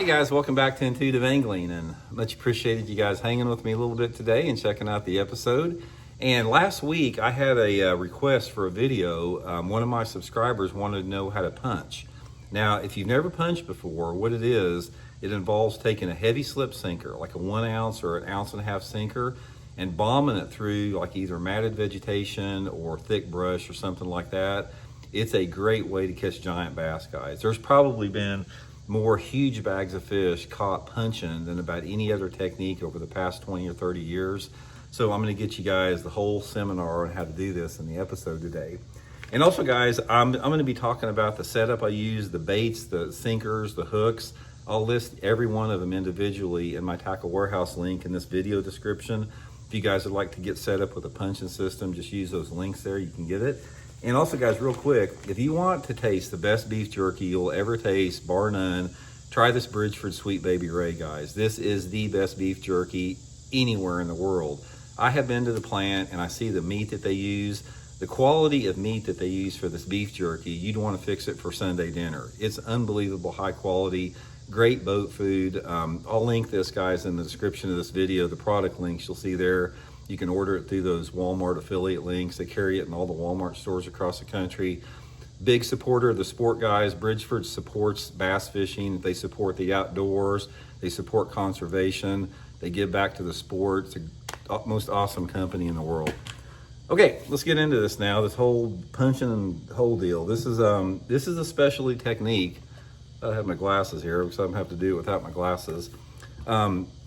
Hey guys, welcome back to Intuitive Angling, and much appreciated you guys hanging with me a little bit today and checking out the episode. And last week I had a request for a video. One of my subscribers wanted to know how to punch. Now, if you've never punched before, what it is, it involves taking a heavy slip sinker, like a 1 ounce or an ounce and a half sinker, and bombing it through like either matted vegetation or thick brush or something like that. It's a great way to catch giant bass, guys. There's probably been more huge bags of fish caught punching than about any other technique over the past 20 or 30 years. So I'm going to get you guys the whole seminar on how to do this in the episode today. And also, guys, I'm going to be talking about the setup I use, the baits, the sinkers, the hooks. I'll list every one of them individually in my Tackle Warehouse link in this video description. If you guys would like to get set up with a punching system, just use those links there, you can get it. And also, guys, real quick, if you want to taste the best beef jerky you'll ever taste, bar none, try this Bridgeford Sweet Baby Ray, guys. This is the best beef jerky anywhere in the world. I have been to the plant and I see the meat that they use, the quality of meat that they use for this beef jerky. You'd want to fix it for Sunday dinner. It's unbelievable high quality, great boat food. I'll link this, guys, in the description of this video, the product links you'll see there. You can order it through those Walmart affiliate links. They carry it in all the Walmart stores across the country. Big supporter of the sport, guys. Bridgeford supports bass fishing. They support the outdoors. They support conservation. They give back to the sport. It's the most awesome company in the world. Okay, let's get into this now. This whole punching and hole deal. This is a specialty technique. I have my glasses here because I'm gonna have to do it without my glasses,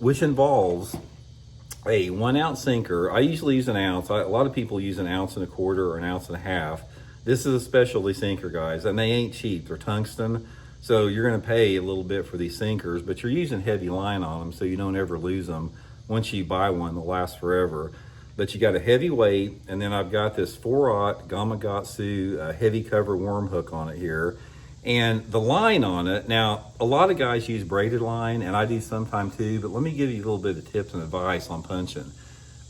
which involves a 1 ounce sinker. I usually use an ounce. A lot of people use an ounce and a quarter or an ounce and a half. This is a specialty sinker, guys, and they ain't cheap. They're tungsten, so you're gonna pay a little bit for these sinkers, but you're using heavy line on them so you don't ever lose them. Once you buy one, they'll last forever. But you got a heavy weight, and then I've got this 4/0 Gamakatsu heavy cover worm hook on it here. And the line on it, now a lot of guys use braided line, and I do sometime too, but let me give you a little bit of tips and advice on punching.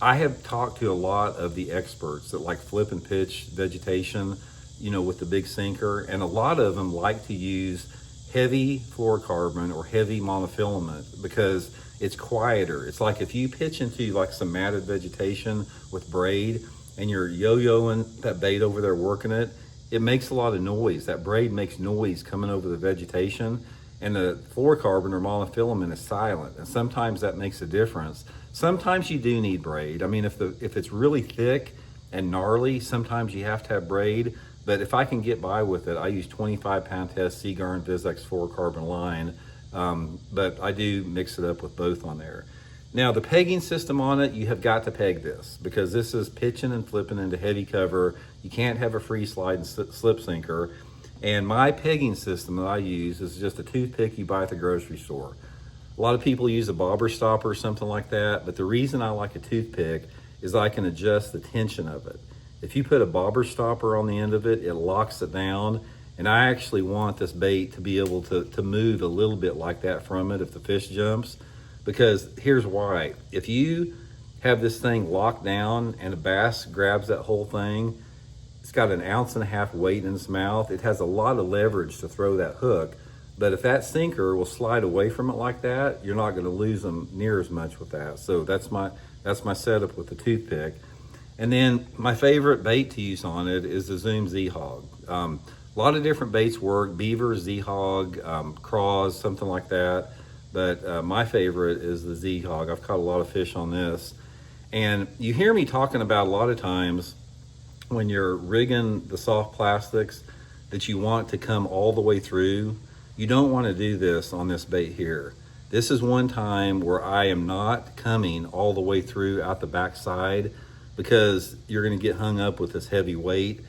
I have talked to a lot of the experts that like flip and pitch vegetation, you know, with the big sinker, and a lot of them like to use heavy fluorocarbon or heavy monofilament because it's quieter. It's like if you pitch into like some matted vegetation with braid and you're yo-yoing that bait over there working it, it makes a lot of noise. That braid makes noise coming over the vegetation, and the fluorocarbon or monofilament is silent, and sometimes that makes a difference. Sometimes you do need braid. I mean, if it's really thick and gnarly, sometimes you have to have braid, but if I can get by with it, I use 25-pound test Seaguar and Vizex fluorocarbon line, but I do mix it up with both on there. Now, the pegging system on it, you have got to peg this because this is pitching and flipping into heavy cover. You can't have a free slide and slip sinker. And my pegging system that I use is just a toothpick you buy at the grocery store. A lot of people use a bobber stopper or something like that, but the reason I like a toothpick is I can adjust the tension of it. If you put a bobber stopper on the end of it, it locks it down. And I actually want this bait to be able to move a little bit like that from it if the fish jumps. Because here's why. If you have this thing locked down and a bass grabs that whole thing, it's got an ounce and a half weight in its mouth. It has a lot of leverage to throw that hook. But if that sinker will slide away from it like that, you're not gonna lose them near as much with that. So that's my setup with the toothpick. And then my favorite bait to use on it is the Zoom Z-Hog. A lot of different baits work, beaver, Z-Hog, craws, something like that. But my favorite is the Z-Hog. I've caught a lot of fish on this. And you hear me talking about a lot of times when you're rigging the soft plastics that you want to come all the way through. You don't want to do this on this bait here. This is one time where I am not coming all the way through out the backside because you're going to get hung up with this heavy weight.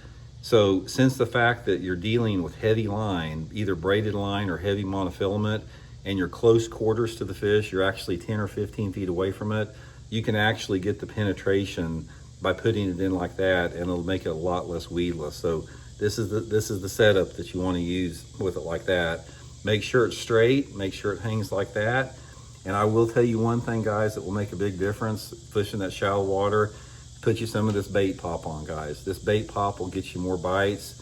So since the fact that you're dealing with heavy line, either braided line or heavy monofilament, and you're close quarters to the fish, you're actually 10 or 15 feet away from it, you can actually get the penetration by putting it in like that, and it'll make it a lot less weedless. So this is the setup that you want to use with it like that. Make sure it's straight, make sure it hangs like that. And I will tell you one thing, guys, that will make a big difference fishing that shallow water. Put you some of this Baitpop on, guys. This Baitpop will get you more bites.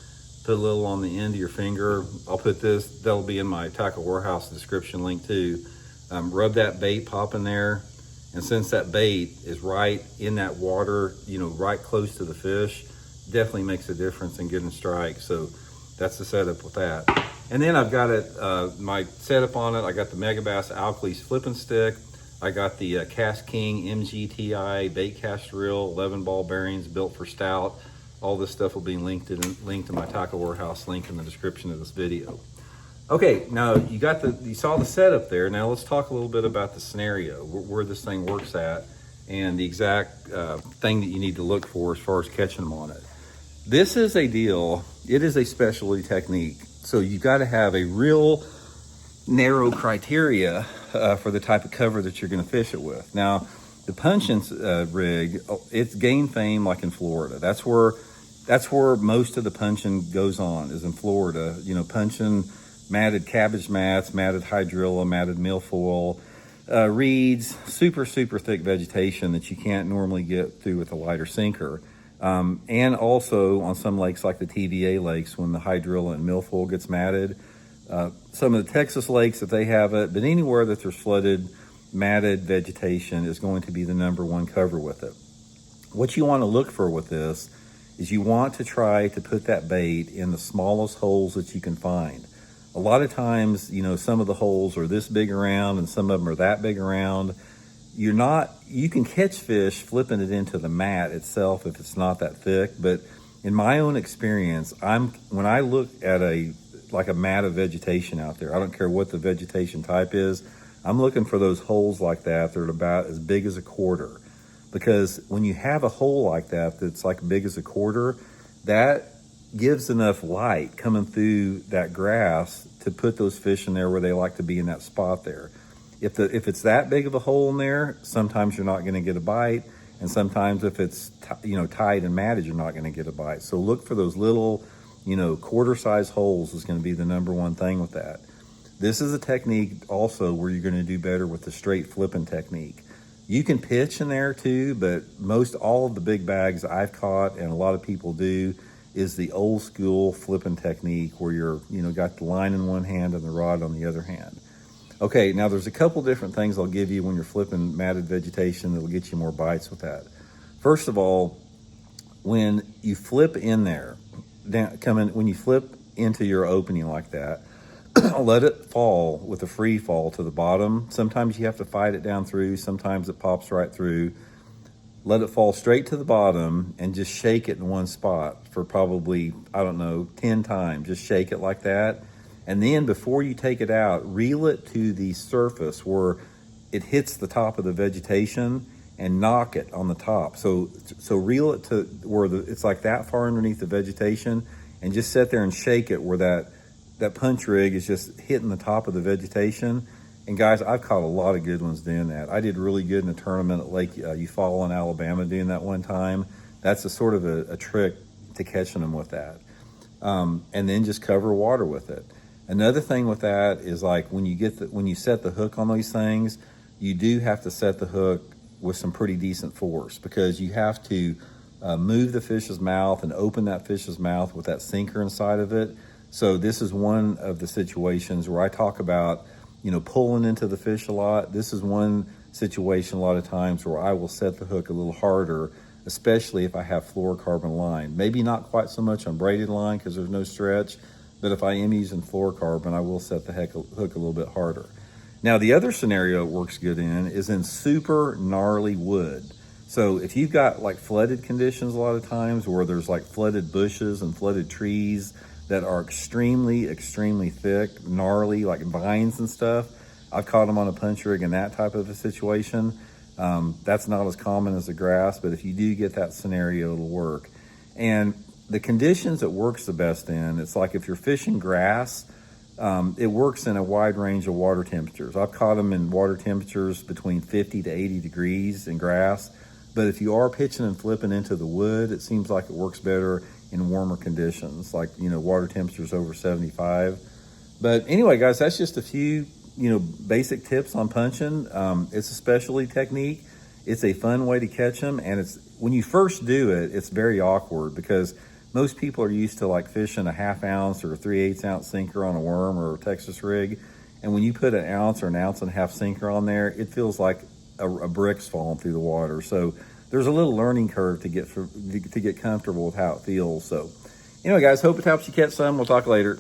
Put a little on the end of your finger. I'll put this, that'll be in my Tackle Warehouse description link too. Rub that Baitpop in there. And since that bait is right in that water, right close to the fish, definitely makes a difference in getting strikes. So that's the setup with that. And then I've got it, my setup on it, I got the Megabass Alkalies flipping stick. I got the Cast King MGTI bait cast reel, 11 ball bearings built for stout. All this stuff will be linked to my Tackle Warehouse link in the description of this video. Okay, now you saw the setup there. Now let's talk a little bit about the scenario, where this thing works at, and the exact thing that you need to look for as far as catching them on it. This is a deal, it is a specialty technique. So you've got to have a real narrow criteria for the type of cover that you're going to fish it with. Now, the punching rig, it's gained fame like in Florida. That's where most of the punching goes on, is in Florida. Punching matted cabbage mats, matted hydrilla, matted milfoil, reeds, super thick vegetation that you can't normally get through with a lighter sinker. And also on some lakes like the TVA lakes, when the hydrilla and milfoil gets matted. Some of the Texas lakes that they have it, but anywhere that there's flooded, matted vegetation is going to be the #1 cover with it. What you want to look for with this is you want to try to put that bait in the smallest holes that you can find. A lot of times, some of the holes are this big around and some of them are that big around. You can catch fish flipping it into the mat itself if it's not that thick, but in my own experience, when I look at a mat of vegetation out there, I don't care what the vegetation type is, I'm looking for those holes like that that are about as big as a quarter. Because when you have a hole like that that's like big as a quarter, that gives enough light coming through that grass to put those fish in there where they like to be, in that spot there. If it's that big of a hole in there, sometimes you're not going to get a bite, and sometimes if it's tight and matted, you're not going to get a bite. So look for those little quarter-size holes is going to be the #1 thing with that. This is a technique also where you're going to do better with the straight flipping technique. You can pitch in there too, but most all of the big bags I've caught, and a lot of people do, is the old school flipping technique where you're got the line in one hand and the rod on the other hand. Okay, now there's a couple different things I'll give you when you're flipping matted vegetation that'll get you more bites with that. First of all, when you flip in there, when you flip into your opening like that, let it fall with a free fall to the bottom. Sometimes you have to fight it down through, sometimes it pops right through. Let it fall straight to the bottom and just shake it in one spot for probably, 10 times. Just shake it like that. And then before you take it out, reel it to the surface where it hits the top of the vegetation and knock it on the top. So reel it to where it's like that far underneath the vegetation, and just sit there and shake it where that punch rig is just hitting the top of the vegetation. And guys, I've caught a lot of good ones doing that. I did really good in a tournament at Lake Eufaula in Alabama doing that one time. That's a sort of a trick to catching them with that. And then just cover water with it. Another thing with that is when you set the hook on these things, you do have to set the hook with some pretty decent force, because you have to move the fish's mouth and open that fish's mouth with that sinker inside of it. So this is one of the situations where I talk about, pulling into the fish a lot. This is one situation a lot of times where I will set the hook a little harder, especially if I have fluorocarbon line. Maybe not quite so much on braided line because there's no stretch, but if I am using fluorocarbon, I will set the hook a little bit harder. Now, the other scenario it works good in is in super gnarly wood. So if you've got flooded conditions a lot of times, where there's flooded bushes and flooded trees that are extremely thick, gnarly, like vines and stuff, I've caught them on a punch rig in that type of a situation. That's not as common as the grass, but if you do get that scenario, it'll work. And the conditions it works the best in, it's like if you're fishing grass, it works in a wide range of water temperatures. I've caught them in water temperatures between 50 to 80 degrees in grass. But if you are pitching and flipping into the wood, it seems like it works better in warmer conditions, water temperatures over 75. But anyway, guys, that's just a few, basic tips on punching. It's a specialty technique. It's a fun way to catch them. And when you first do it, it's very awkward because Most people are used to like fishing a 1/2 ounce or a 3/8 ounce sinker on a worm or a Texas rig. And when you put an ounce or an ounce and a half sinker on there, it feels like a brick's falling through the water. So there's a little learning curve to get comfortable with how it feels. So anyway, guys, hope it helps you catch some. We'll talk later.